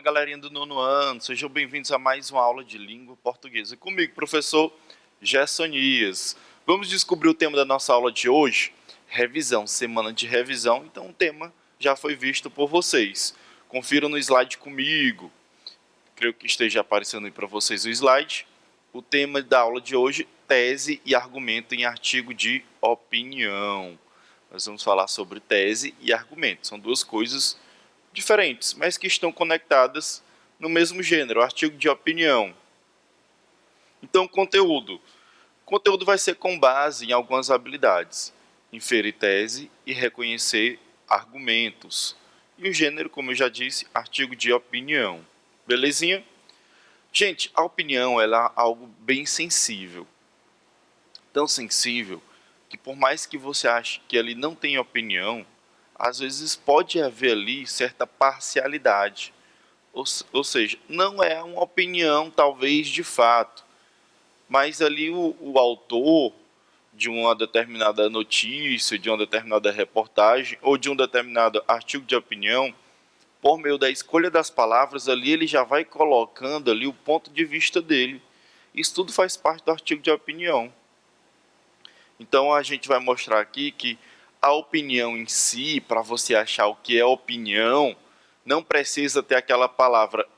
galerinha do nono ano, sejam bem-vindos a mais uma aula de língua portuguesa. Comigo, professor Gessonias. Vamos descobrir o tema da nossa aula de hoje? Revisão, semana de revisão, então o tema já foi visto por vocês. Confiram no slide comigo, creio que esteja aparecendo aí para vocês o slide. O tema da aula de hoje, tese e argumento em artigo de opinião. Nós vamos falar sobre tese e argumento, são duas coisas diferentes, mas que estão conectadas no mesmo gênero, artigo de opinião. Então, conteúdo. Conteúdo vai ser com base em algumas habilidades. Inferir tese e reconhecer argumentos. E o gênero, como eu já disse, artigo de opinião. Belezinha? Gente, a opinião ela é algo bem sensível. Tão sensível que por mais que você ache que ele não tem opinião, às vezes pode haver ali certa parcialidade. Ou seja, não é uma opinião talvez de fato, mas ali o autor de uma determinada notícia, de uma determinada reportagem ou de um determinado artigo de opinião, por meio da escolha das palavras ali ele já vai colocando ali o ponto de vista dele. Isso tudo faz parte do artigo de opinião. Então a gente vai mostrar aqui que a opinião em si, para você achar o que é opinião, não precisa ter aquela palavra,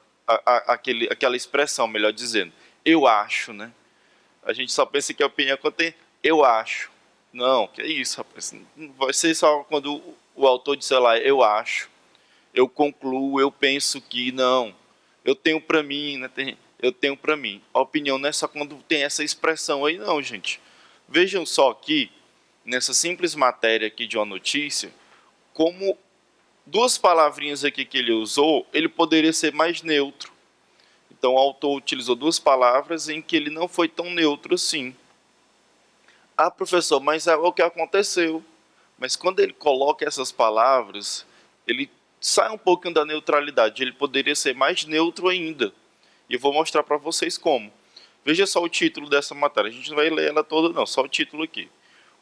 aquela expressão, melhor dizendo, eu acho, né? A gente só pensa que a opinião quando tem eu acho. Não, que é isso, rapaz. Vai ser só quando o autor disser lá, eu acho, eu concluo, eu penso que, não, eu tenho para mim, né? Eu tenho para mim. A opinião não é só quando tem essa expressão aí, não, gente. Vejam só aqui, nessa simples matéria aqui de uma notícia, como duas palavrinhas aqui que ele usou, ele poderia ser mais neutro. Então o autor utilizou duas palavras em que ele não foi tão neutro assim. Ah, professor, mas é o que aconteceu. Mas quando ele coloca essas palavras, ele sai um pouquinho da neutralidade, ele poderia ser mais neutro ainda. E eu vou mostrar para vocês como. Veja só o título dessa matéria, a gente não vai ler ela toda não, só o título aqui.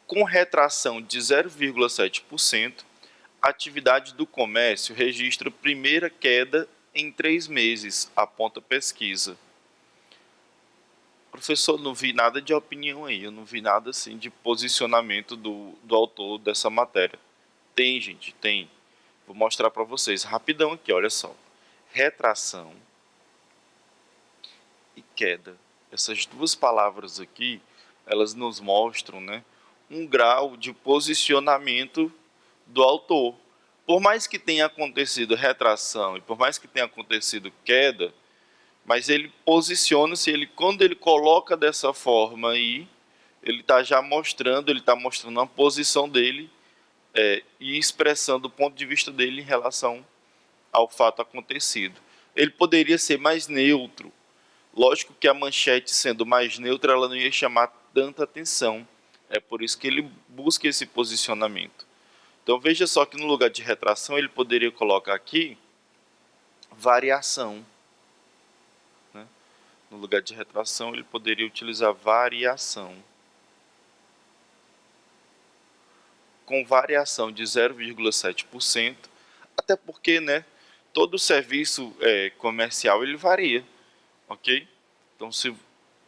Com retração de 0,7%, a atividade do comércio registra primeira queda em 3 meses, aponta pesquisa. Professor, não vi nada de opinião aí, eu não vi nada assim de posicionamento do autor dessa matéria. Tem, gente, tem. Vou mostrar para vocês rapidão aqui, olha só. Retração e queda. Essas duas palavras aqui, elas nos mostram, né, um grau de posicionamento do autor. Por mais que tenha acontecido retração e por mais que tenha acontecido queda, mas ele posiciona-se, quando ele coloca dessa forma aí, ele está já mostrando, ele está mostrando a posição dele e expressando o ponto de vista dele em relação ao fato acontecido. Ele poderia ser mais neutro. Lógico que a manchete sendo mais neutra, ela não ia chamar tanta atenção. É por isso que ele busca esse posicionamento. Então veja só que no lugar de retração ele poderia colocar aqui variação. Né? No lugar de retração ele poderia utilizar variação. Com variação de 0,7%, até porque, né, todo serviço comercial ele varia, ok? Então se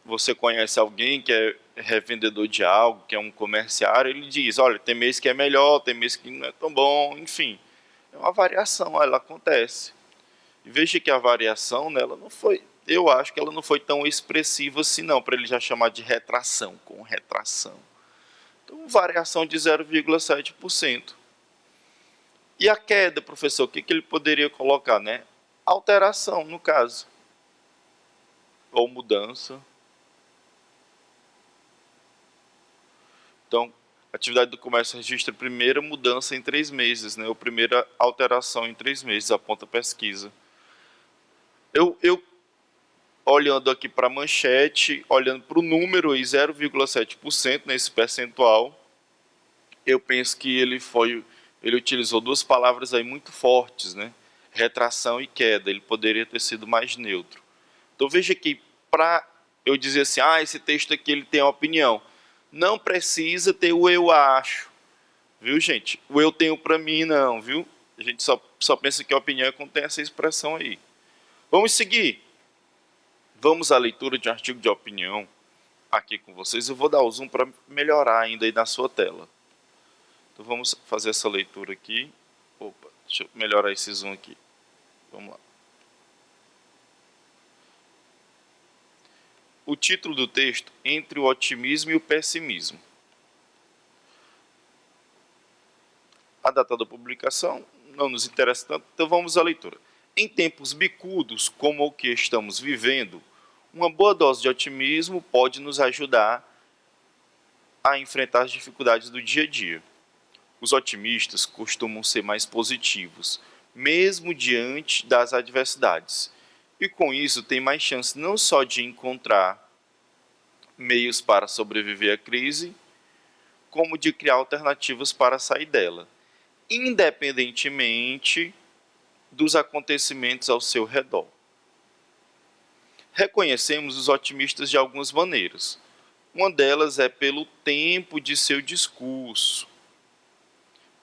você conhece alguém que é revendedor de algo, que é um comerciário, ele diz, olha, tem mês que é melhor, tem mês que não é tão bom, enfim. É uma variação, ela acontece. E veja que a variação, né, ela não foi, eu acho que ela não foi tão expressiva assim não, para ele já chamar de retração, com retração. Então, variação de 0,7%. E a queda, professor, o que ele poderia colocar, né? Alteração, no caso. Ou mudança. Então, a atividade do comércio registra a primeira mudança em 3 meses, né? Ou primeira alteração em 3 meses, aponta a pesquisa. Eu olhando aqui para a manchete, olhando para o número aí, 0,7% nesse percentual, eu penso que ele utilizou duas palavras aí muito fortes, né? Retração e queda, ele poderia ter sido mais neutro. Então veja que para eu dizer assim, esse texto aqui ele tem uma opinião, não precisa ter o eu acho, viu gente? O eu tenho para mim não, viu? A gente só pensa que a opinião é quando tem essa expressão aí. Vamos seguir. Vamos à leitura de um artigo de opinião aqui com vocês. Eu vou dar o zoom para melhorar ainda aí na sua tela. Então vamos fazer essa leitura aqui. Opa, deixa eu melhorar esse zoom aqui. Vamos lá. O título do texto: Entre o otimismo e o pessimismo. A data da publicação não nos interessa tanto, então vamos à leitura. Em tempos bicudos como o que estamos vivendo, uma boa dose de otimismo pode nos ajudar a enfrentar as dificuldades do dia a dia. Os otimistas costumam ser mais positivos, mesmo diante das adversidades, e com isso têm mais chance não só de encontrar meios para sobreviver à crise, como de criar alternativas para sair dela, independentemente dos acontecimentos ao seu redor. Reconhecemos os otimistas de algumas maneiras. Uma delas é pelo tempo de seu discurso.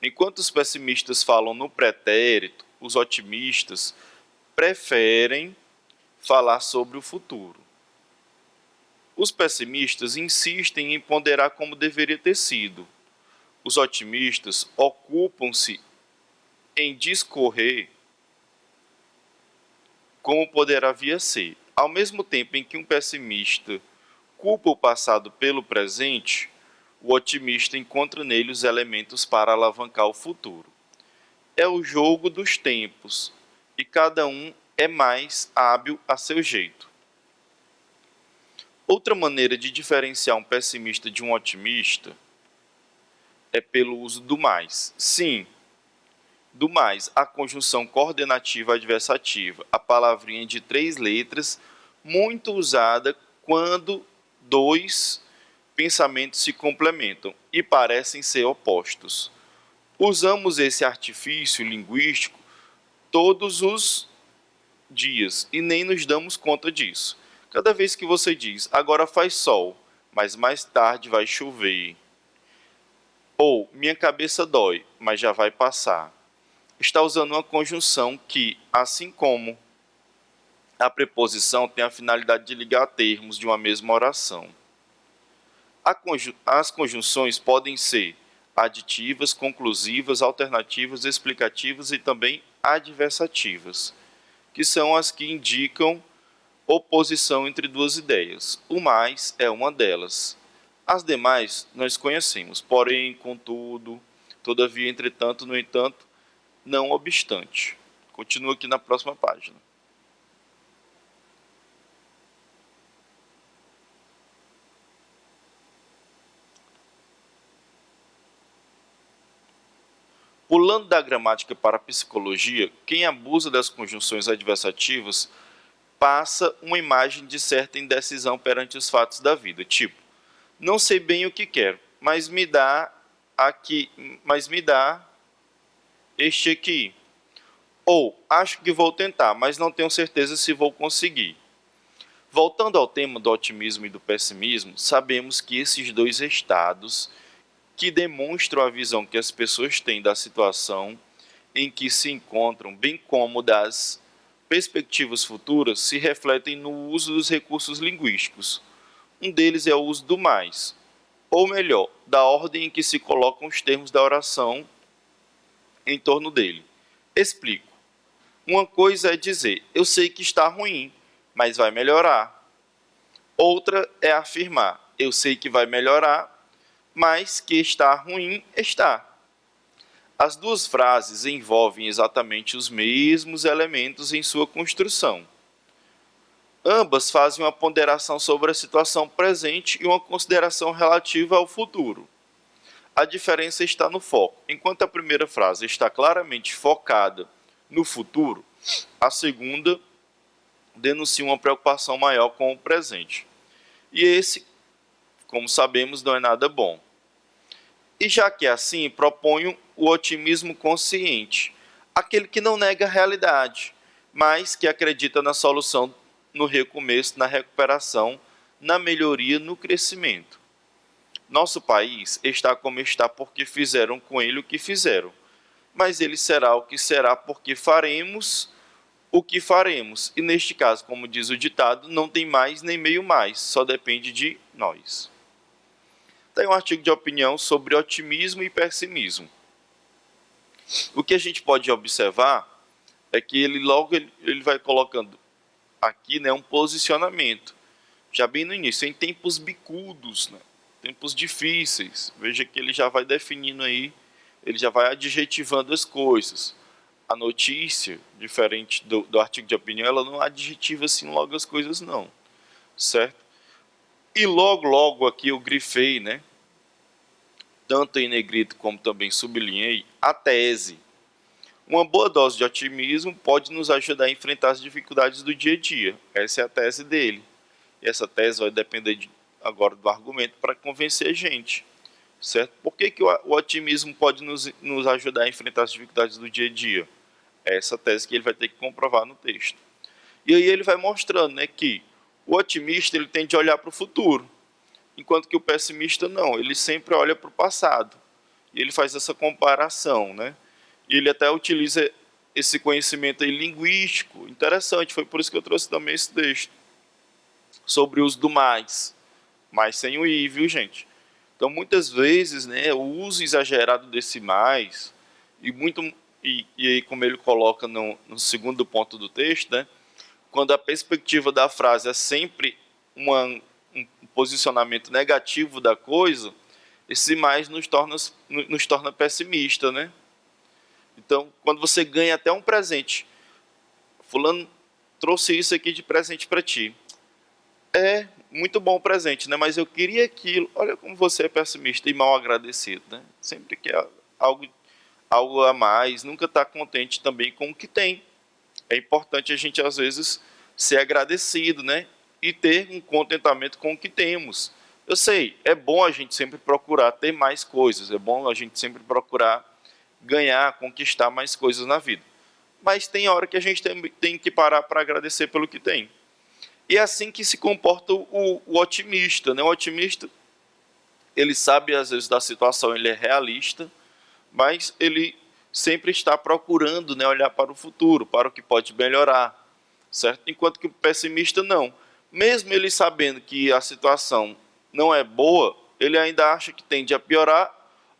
Enquanto os pessimistas falam no pretérito, os otimistas preferem falar sobre o futuro. Os pessimistas insistem em ponderar como deveria ter sido. Os otimistas ocupam-se em discorrer como poderá vir a ser. Ao mesmo tempo em que um pessimista culpa o passado pelo presente, o otimista encontra nele os elementos para alavancar o futuro. É o jogo dos tempos, e cada um é mais hábil a seu jeito. Outra maneira de diferenciar um pessimista de um otimista é pelo uso do mais. Sim, do mais, a conjunção coordenativa adversativa, a palavrinha de 3 letras, muito usada quando dois pensamentos se complementam e parecem ser opostos. Usamos esse artifício linguístico todos os dias e nem nos damos conta disso. Cada vez que você diz, agora faz sol, mas mais tarde vai chover, ou minha cabeça dói, mas já vai passar, está usando uma conjunção que, assim como a preposição, tem a finalidade de ligar termos de uma mesma oração. As conjunções podem ser aditivas, conclusivas, alternativas, explicativas e também adversativas, que são as que indicam oposição entre duas ideias. O mais é uma delas. As demais nós conhecemos, porém, contudo, todavia, entretanto, no entanto, não obstante. Continua aqui na próxima página. Pulando da gramática para a psicologia, quem abusa das conjunções adversativas passa uma imagem de certa indecisão perante os fatos da vida, tipo, não sei bem o que quero, mas me dá este aqui. Ou, acho que vou tentar, mas não tenho certeza se vou conseguir. Voltando ao tema do otimismo e do pessimismo, sabemos que esses dois estados que demonstram a visão que as pessoas têm da situação em que se encontram, bem como das perspectivas futuras, se refletem no uso dos recursos linguísticos. Um deles é o uso do mais, ou melhor, da ordem em que se colocam os termos da oração em torno dele. Explico. Uma coisa é dizer, eu sei que está ruim, mas vai melhorar. Outra é afirmar, eu sei que vai melhorar, mas que está ruim está. As duas frases envolvem exatamente os mesmos elementos em sua construção. Ambas fazem uma ponderação sobre a situação presente e uma consideração relativa ao futuro. A diferença está no foco. Enquanto a primeira frase está claramente focada no futuro, a segunda denuncia uma preocupação maior com o presente. E esse, como sabemos, não é nada bom. E já que é assim, proponho o otimismo consciente, aquele que não nega a realidade, mas que acredita na solução, no recomeço, na recuperação, na melhoria, no crescimento. Nosso país está como está porque fizeram com ele o que fizeram, mas ele será o que será porque faremos o que faremos? E neste caso, como diz o ditado, não tem mais nem meio mais, só depende de nós. Tem um artigo de opinião sobre otimismo e pessimismo. O que a gente pode observar é que ele vai colocando aqui, né, um posicionamento, já bem no início, em tempos bicudos, né, tempos difíceis. Veja que ele já vai definindo aí, ele já vai adjetivando as coisas. A notícia, diferente do artigo de opinião, ela não adjetiva assim logo as coisas não, certo? E logo aqui eu grifei, né, tanto em negrito como também sublinhei, a tese. Uma boa dose de otimismo pode nos ajudar a enfrentar as dificuldades do dia a dia. Essa é a tese dele. E essa tese vai depender agora do argumento para convencer a gente, certo? Por que o otimismo pode nos ajudar a enfrentar as dificuldades do dia a dia? É essa tese que ele vai ter que comprovar no texto. E aí ele vai mostrando, né, que o otimista ele tende a olhar para o futuro, enquanto que o pessimista não, ele sempre olha para o passado. E ele faz essa comparação, né? E ele até utiliza esse conhecimento aí linguístico, interessante, foi por isso que eu trouxe também esse texto, sobre o uso do mais sem o i, viu, gente? Então, muitas vezes, né, o uso exagerado desse mais, e aí como ele coloca no segundo ponto do texto, né, quando a perspectiva da frase é sempre um posicionamento negativo da coisa, esse mais nos torna pessimista, né? Então, quando você ganha até um presente, fulano trouxe isso aqui de presente para ti. É muito bom o presente, né? Mas eu queria aquilo. Olha como você é pessimista e mal agradecido, né? Sempre quer algo a mais, nunca está contente também com o que tem. É importante a gente, às vezes, ser agradecido, né? E ter um contentamento com o que temos. Eu sei, é bom a gente sempre procurar ter mais coisas, é bom a gente sempre procurar ganhar, conquistar mais coisas na vida. Mas tem hora que a gente tem que parar para agradecer pelo que tem. E é assim que se comporta o otimista, né? O otimista, ele sabe às vezes da situação, ele é realista, mas ele sempre está procurando, né, olhar para o futuro, para o que pode melhorar, certo? Enquanto que o pessimista não. Mesmo ele sabendo que a situação não é boa, ele ainda acha que tende a piorar,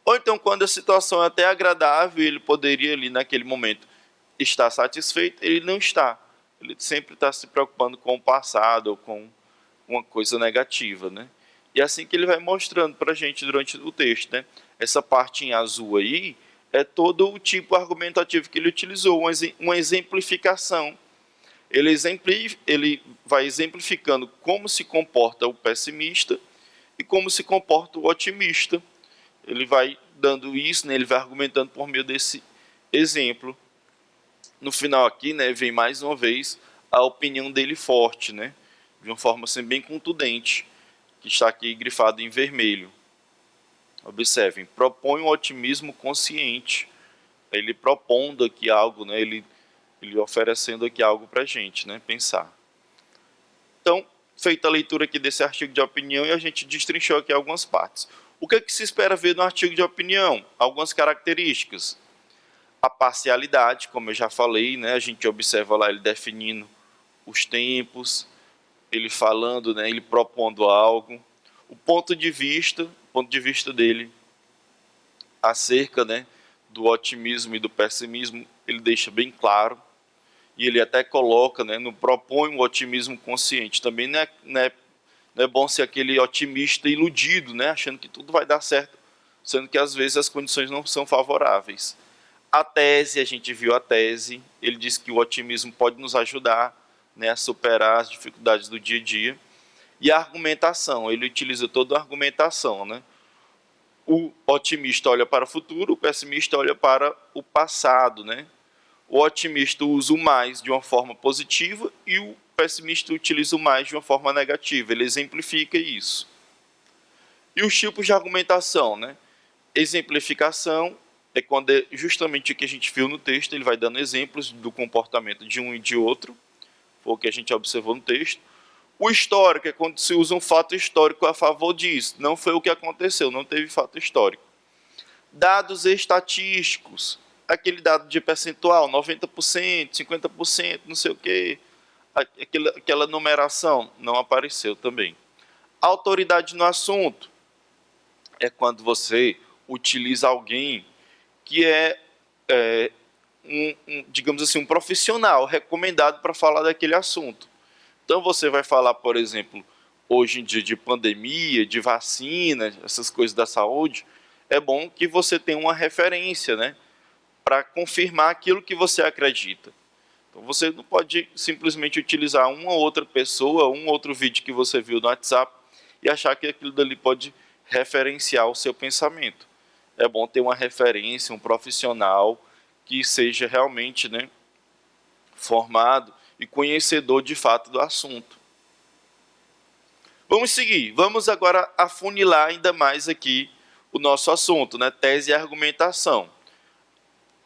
ou então quando a situação é até agradável, ele poderia ali naquele momento estar satisfeito, ele não está. Ele sempre está se preocupando com o passado ou com uma coisa negativa, né? E é assim que ele vai mostrando para a gente durante o texto, né? Essa parte em azul aí é todo o tipo argumentativo que ele utilizou, uma exemplificação. Ele vai exemplificando como se comporta o pessimista e como se comporta o otimista. Ele vai dando isso, né? Ele vai argumentando por meio desse exemplo. No final aqui, né, vem mais uma vez a opinião dele forte, né? De uma forma assim, bem contundente, que está aqui grifado em vermelho. Observem, propõe um otimismo consciente. Ele propondo aqui algo, né? Ele oferecendo aqui algo para a gente, né? Pensar. Então, feita a leitura aqui desse artigo de opinião, e a gente destrinchou aqui algumas partes. O que é que se espera ver no artigo de opinião? Algumas características. A parcialidade, como eu já falei, né? A gente observa lá ele definindo os tempos, ele falando, né? Ele propondo algo. O ponto de vista dele acerca, né, do otimismo e do pessimismo, ele deixa bem claro. E ele até coloca, né, no propõe um otimismo consciente. Também não é bom ser aquele otimista iludido, né, achando que tudo vai dar certo, sendo que às vezes as condições não são favoráveis. A tese, a gente viu a tese, ele diz que o otimismo pode nos ajudar, né, a superar as dificuldades do dia a dia. E a argumentação, ele utiliza toda a argumentação, né? O otimista olha para o futuro, o pessimista olha para o passado, né? O otimista usa o mais de uma forma positiva e o pessimista utiliza o mais de uma forma negativa. Ele exemplifica isso. E os tipos de argumentação, né? Exemplificação é quando é justamente o que a gente viu no texto, ele vai dando exemplos do comportamento de um e de outro, foi o que a gente observou no texto. O histórico é quando se usa um fato histórico a favor disso. Não foi o que aconteceu, não teve fato histórico. Dados estatísticos aquele dado de percentual, 90%, 50%, não sei o quê, aquela numeração não apareceu também. Autoridade no assunto é quando você utiliza alguém que é digamos assim, um profissional recomendado para falar daquele assunto. Então você vai falar, por exemplo, hoje em dia de pandemia, de vacina, essas coisas da saúde, é bom que você tenha uma referência, né, para confirmar aquilo que você acredita. Então você não pode simplesmente utilizar uma ou outra pessoa, um outro vídeo que você viu no WhatsApp e achar que aquilo dali pode referenciar o seu pensamento. É bom ter uma referência, um profissional que seja realmente, né, formado e conhecedor de fato do assunto. Vamos seguir, vamos agora afunilar ainda mais aqui o nosso assunto, né, tese e argumentação.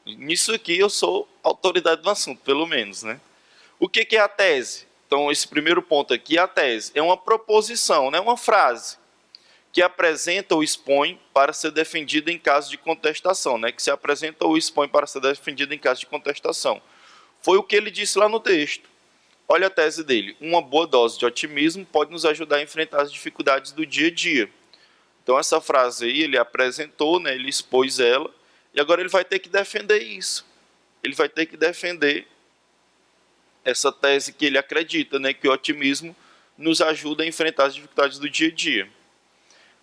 Nisso aqui eu sou autoridade no assunto, pelo menos, né? O que é a tese? Então, esse primeiro ponto aqui, a tese, é uma proposição, né, uma frase que apresenta ou expõe para ser defendida em caso de contestação, né, que se apresenta ou expõe para ser defendida em caso de contestação. Foi o que ele disse lá no texto. Olha a tese dele. Uma boa dose de otimismo pode nos ajudar a enfrentar as dificuldades do dia a dia. Então, essa frase aí, ele apresentou, né, ele expôs ela, e agora ele vai ter que defender isso. Ele vai ter que defender essa tese que ele acredita, né, que o otimismo nos ajuda a enfrentar as dificuldades do dia a dia.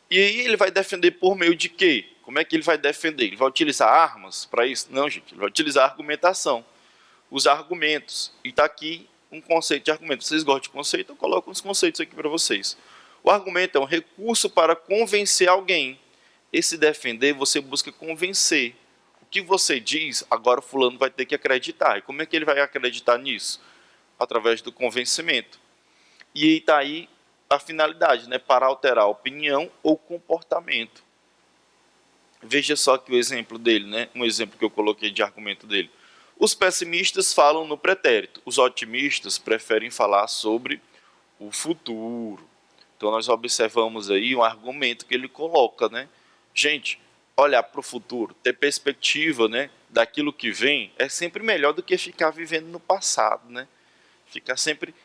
E aí ele vai defender por meio de quê? Como é que ele vai defender? Ele vai utilizar armas para isso? Não, gente, ele vai utilizar argumentação. Os argumentos. E está aqui um conceito de argumento. Vocês gostam de conceito? Eu coloco uns conceitos aqui para vocês. O argumento é um recurso para convencer alguém. Esse defender, você busca convencer. O que você diz, agora o fulano vai ter que acreditar. E como é que ele vai acreditar nisso? Através do convencimento. E está aí a finalidade, né? Para alterar a opinião ou comportamento. Veja só que o exemplo dele, né? Um exemplo que eu coloquei de argumento dele. Os pessimistas falam no pretérito. Os otimistas preferem falar sobre o futuro. Então nós observamos aí um argumento que ele coloca, né? Gente, olhar para o futuro, ter perspectiva, né, daquilo que vem, é sempre melhor do que ficar vivendo no passado, né? Ficar sempre,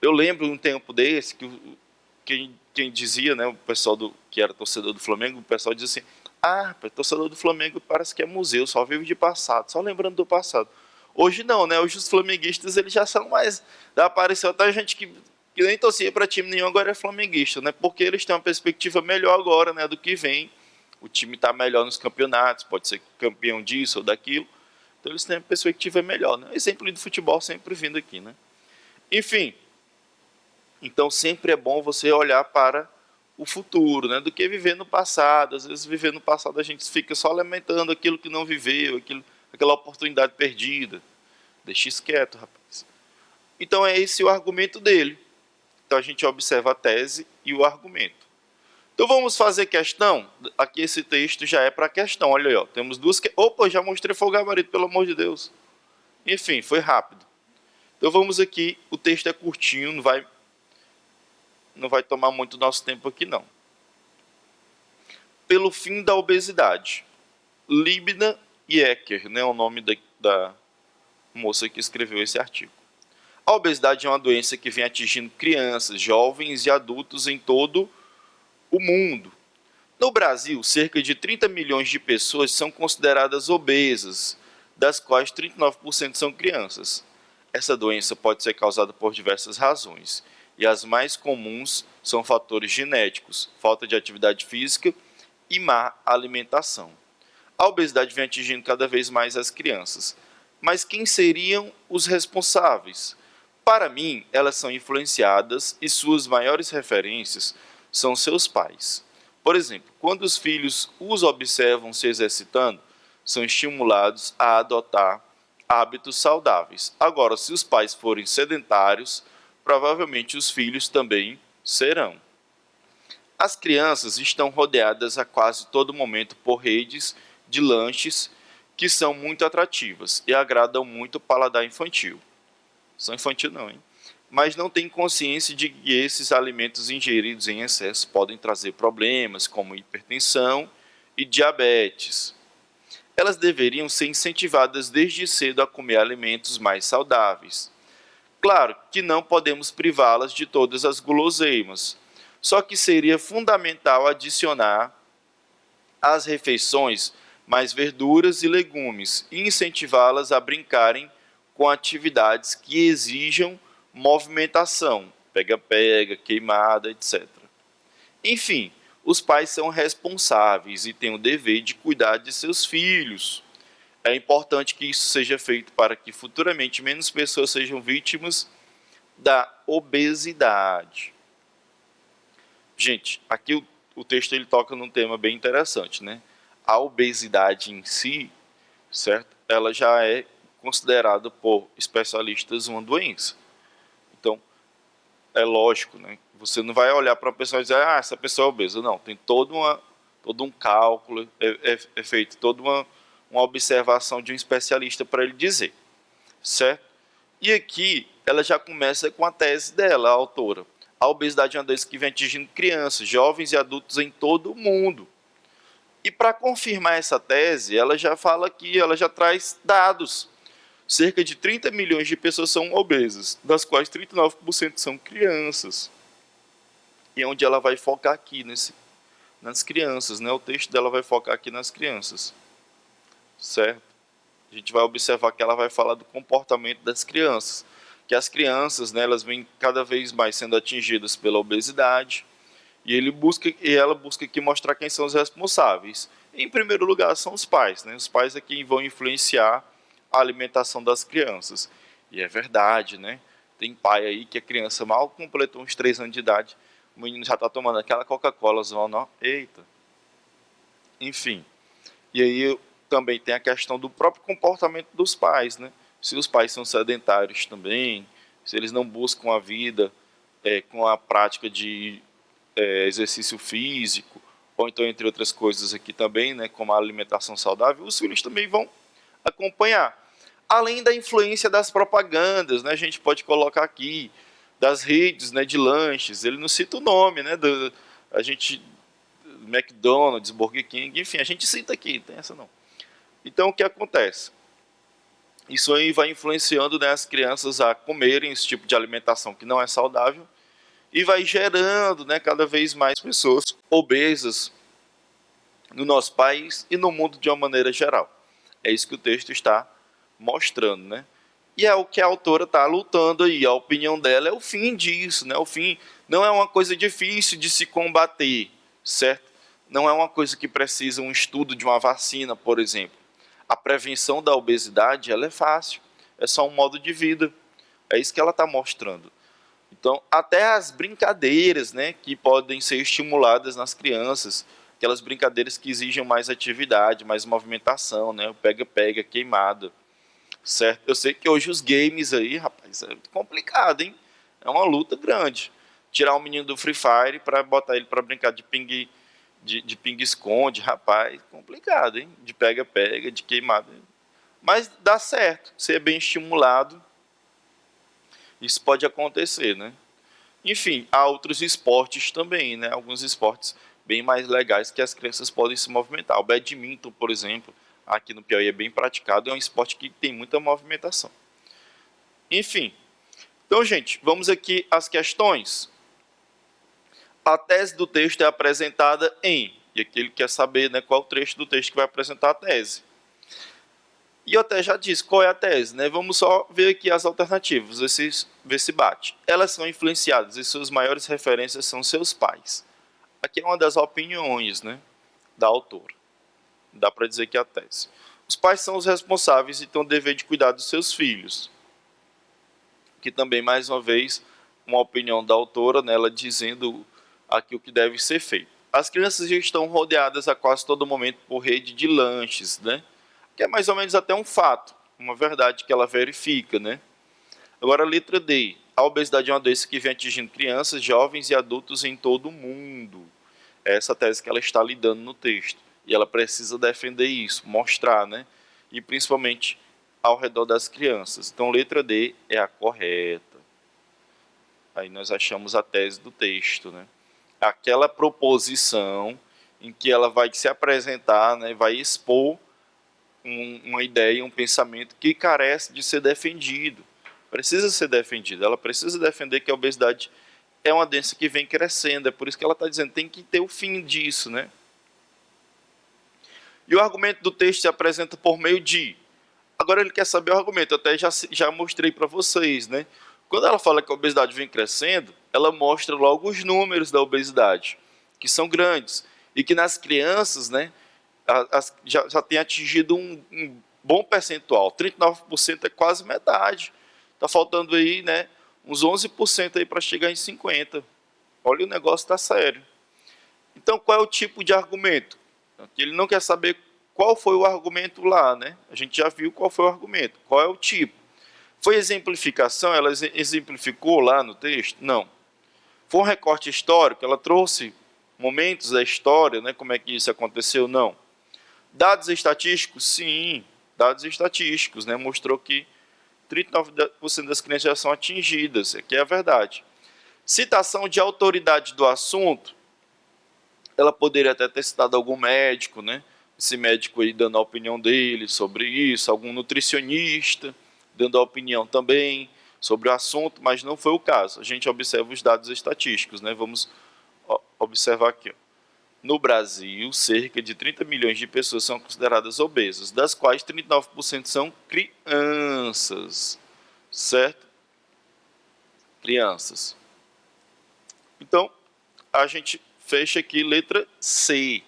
eu lembro um tempo desse que quem dizia, né, o pessoal que era torcedor do Flamengo, o pessoal dizia assim: torcedor do Flamengo parece que é museu, só vive de passado, só lembrando do passado. Hoje não, né? Hoje os flamenguistas eles já são mais. Apareceu até gente que nem torcia para time nenhum, agora é flamenguista, né? Porque eles têm uma perspectiva melhor agora, né, do que vem. O time está melhor nos campeonatos, pode ser campeão disso ou daquilo. Então eles têm uma perspectiva melhor, né? Exemplo do futebol sempre vindo aqui, né? Enfim, então sempre é bom você olhar para o futuro, né, do que viver no passado. Às vezes viver no passado a gente fica só lamentando aquilo que não viveu, aquela oportunidade perdida. Deixa isso quieto, rapaz. Então é esse o argumento dele. Então a gente observa a tese e o argumento. Então vamos fazer questão. Aqui esse texto já é para questão. Olha aí, ó, temos duas. Opa, já mostrei foi o gabarito, pelo amor de Deus. Enfim, foi rápido. Então vamos aqui. O texto é curtinho, não vai tomar muito nosso tempo aqui não. Pelo fim da obesidade. Libna e Ecker, né, o nome da moça que escreveu esse artigo. A obesidade é uma doença que vem atingindo crianças, jovens e adultos em todo o mundo. No Brasil, cerca de 30 milhões de pessoas são consideradas obesas, das quais 39% são crianças. Essa doença pode ser causada por diversas razões, e as mais comuns são fatores genéticos, falta de atividade física e má alimentação. A obesidade vem atingindo cada vez mais as crianças. Mas quem seriam os responsáveis? Para mim, elas são influenciadas e suas maiores referências são seus pais. Por exemplo, quando os filhos os observam se exercitando, são estimulados a adotar hábitos saudáveis. Agora, se os pais forem sedentários, provavelmente os filhos também serão. As crianças estão rodeadas a quase todo momento por redes de lanches que são muito atrativas e agradam muito o paladar infantil. São infantil não, hein? Mas não têm consciência de que esses alimentos ingeridos em excesso podem trazer problemas como hipertensão e diabetes. elas deveriam ser incentivadas desde cedo a comer alimentos mais saudáveis. Claro que não podemos privá-las de todas as guloseimas, só que seria fundamental adicionar às refeições mais verduras e legumes e incentivá-las a brincarem com atividades que exijam movimentação, pega-pega, queimada, etc. Enfim, os pais são responsáveis e têm o dever de cuidar de seus filhos. É importante que isso seja feito para que futuramente menos pessoas sejam vítimas da obesidade. Gente, aqui o texto ele toca num tema bem interessante, né? A obesidade em si, certo? Ela já é considerada por especialistas uma doença. Então, é lógico, né? Você não vai olhar para uma pessoa e dizer, ah, essa pessoa é obesa. Não, tem todo um cálculo, é feito toda uma observação de um especialista para ele dizer, certo? E aqui ela já começa com a tese dela, a autora. A obesidade é uma doença que vem atingindo crianças, jovens e adultos em todo o mundo. E para confirmar essa tese, ela já fala que ela já traz dados. Cerca de 30 milhões de pessoas são obesas, das quais 39% são crianças. E é onde ela vai focar aqui nas crianças, né? O texto dela vai focar aqui nas crianças, certo? A gente vai observar que ela vai falar do comportamento das crianças, que as crianças, né, elas vêm cada vez mais sendo atingidas pela obesidade, e ela busca aqui mostrar quem são os responsáveis. Em primeiro lugar, são os pais, né? Os pais é quem vão influenciar a alimentação das crianças. E é verdade, né? Tem pai aí que a criança mal completou uns 3 anos de idade, o menino já está tomando aquela Coca-Cola, não, eita. Enfim, e aí também tem a questão do próprio comportamento dos pais, né? Se os pais são sedentários também, se eles não buscam a vida com a prática de exercício físico, ou então entre outras coisas aqui também, né, como a alimentação saudável, os filhos também vão acompanhar. Além da influência das propagandas, né, a gente pode colocar aqui, das redes, né, de lanches, ele não cita o nome, né, a gente, McDonald's, Burger King, enfim, a gente cita aqui, tem essa não. Então, o que acontece? Isso aí vai influenciando, né, as crianças a comerem esse tipo de alimentação que não é saudável e vai gerando, né, cada vez mais pessoas obesas no nosso país e no mundo de uma maneira geral. É isso que o texto está mostrando, né? E é o que a autora está lutando aí. A opinião dela é o fim disso, né? O fim não é uma coisa difícil de se combater, certo? Não é uma coisa que precisa um estudo de uma vacina, por exemplo. A prevenção da obesidade, ela é fácil. É só um modo de vida. É isso que ela está mostrando. Então, até as brincadeiras, né, que podem ser estimuladas nas crianças, aquelas brincadeiras que exigem mais atividade, mais movimentação, né, o pega-pega, queimada, certo? Eu sei que hoje os games aí, rapaz, é complicado, hein? É uma luta grande. Tirar um menino do Free Fire para botar ele para brincar de pingue-esconde, rapaz, complicado, hein? De pega-pega, de queimada. Mas dá certo, ser bem estimulado, isso pode acontecer, né? Enfim, há outros esportes também, né? Alguns esportes bem mais legais que as crianças podem se movimentar. O badminton, por exemplo, aqui no Piauí é bem praticado, é um esporte que tem muita movimentação. Enfim, então, gente, vamos aqui às questões. A tese do texto é apresentada em, e aqui ele quer saber, né, qual o trecho do texto que vai apresentar a tese. E eu até já disse qual é a tese, né? Vamos só ver aqui as alternativas, ver se bate. Elas são influenciadas e suas maiores referências são seus pais. Aqui é uma das opiniões, né, da autora. Dá para dizer que é a tese. Os pais são os responsáveis e têm o dever de cuidar dos seus filhos. Aqui também, mais uma vez, uma opinião da autora, né, ela dizendo aqui o que deve ser feito. As crianças já estão rodeadas a quase todo momento por rede de lanches, né? Que é mais ou menos até um fato, uma verdade que ela verifica, né? Agora, a letra D. A obesidade é uma doença que vem atingindo crianças, jovens e adultos em todo o mundo. É essa tese que ela está lidando no texto. E ela precisa defender isso, mostrar, né? E principalmente ao redor das crianças. Então, letra D é a correta. Aí nós achamos a tese do texto, né? Aquela proposição em que ela vai se apresentar, né? Vai expor uma ideia, um pensamento que carece de ser defendido. Precisa ser defendido. Ela precisa defender que a obesidade é uma doença que vem crescendo. É por isso que ela está dizendo que tem que ter o fim disso, né? E o argumento do texto se apresenta por meio de... Agora ele quer saber o argumento. Eu até já mostrei para vocês, né? Quando ela fala que a obesidade vem crescendo, ela mostra logo os números da obesidade, que são grandes. E que nas crianças, né, já tem atingido um bom percentual. 39% é quase metade. Está faltando aí, né, uns 11% aí para chegar em 50%. Olha, o negócio está sério. Então, qual é o tipo de argumento? Ele não quer saber qual foi o argumento lá, né? A gente já viu qual foi o argumento. Qual é o tipo? Foi exemplificação? Ela exemplificou lá no texto? Não. Foi um recorte histórico? Ela trouxe momentos da história, né? Como é que isso aconteceu? Não. Dados estatísticos? Sim, dados estatísticos, né? Mostrou que 39% das crianças já são atingidas, que é a verdade. Citação de autoridade do assunto, ela poderia até ter citado algum médico, né? Esse médico aí dando a opinião dele sobre isso, algum nutricionista dando a opinião também sobre o assunto, mas não foi o caso. A gente observa os dados estatísticos, né? Vamos observar aqui. No Brasil, cerca de 30 milhões de pessoas são consideradas obesas, das quais 39% são crianças, certo? Crianças. Então, a gente fecha aqui letra C,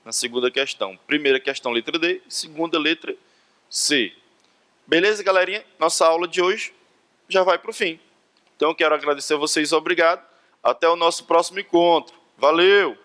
na segunda questão. Primeira questão, letra D, segunda, letra C. Beleza, galerinha? Nossa aula de hoje já vai para o fim. Então, eu quero agradecer a vocês, obrigado. Até o nosso próximo encontro. Valeu!